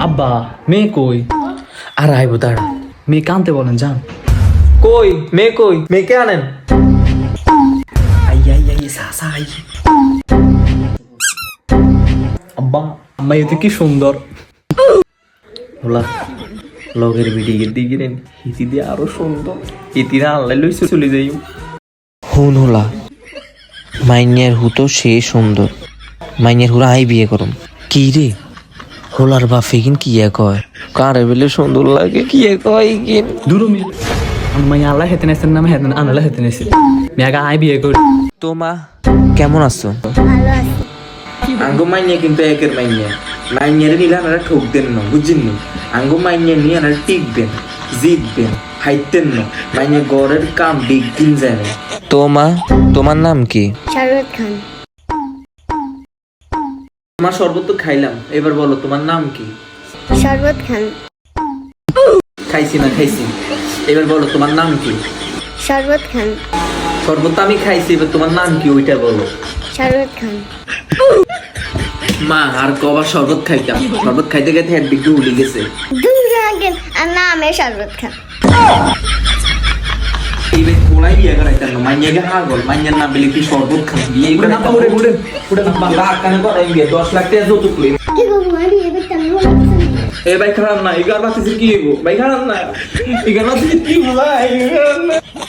আব্বা মেয়ে কই? আর আইবো দাঁড়া। মেয়ে কানতে বলেন যান। কই মেয়ে কই? মেয়েকে আনেন। আই আই আই সাসা আই। আব্বা আম্মা এতে কি সুন্দর। হোলা লগের ভিডিও দিগিরেন হিতি দিয়ে আরো সুন্দর। হিতিরা আনলে লইছে চলে যাই। হুন হোলা মাইনের হুতো সে সুন্দর। মাইনের হুরা আই বিয়ে করুম। কি রে হোলার বাপে কিন কি কয়? কারে বেলে সুন্দর লাগে কি কয় কিন? দূরও মেয়ে আম্মাই আল্লাহ হেতে নেছেন নামে হেতেন আনালা হেতে নেছে মেয়েকে আই বিয়ে করি। তো মা কেমন আছো? আঙ্গো মাইনে কিন্তু একের মাইনে মাইনের নিলে আপনারা ঠোক দেন না বুঝছেন নি? আঙ্গো মাইনে নিয়ে আপনারা টিকবেন জিতবেন হাইতেন না। মাইনে গড়ের কাম বিগ দিন যায় না। তো মা তোমার নাম কি? শাহরুখ খান। তোমার শরবত তো খাইলাম, এবার বলো তোমার নাম কি? শরবত খান। খাইছি না খাইছি, এবার বলো তোমার নাম কি? শরবত খান। শরবত তো আমি খাইছি, এবার তোমার নাম কি ওইটা বলো। শাহরুখ খান। মা আর কবার শরবত খাইতাম, শরবত খাইতে খাইতে হেড দিকে উঠে গেছে। দূর আগে আর নামে শরবত খান। এইবার তোলাই বিয়ে করাইতাম না, মাইয়াকে হাগল মাইয়ার নাম বলে কি শরবত খান বিয়ে করে না। উড়ে উড়ে উড়ে কানে করাই বিয়ে 10 লাখ টাকা যৌতুক লই। কি বাবু আমি এবার তেমন এ ভাই খারাপ না, এই গান বাতিছে কি গো ভাই খারাপ না, এই গান বাতিছে কি ভাই।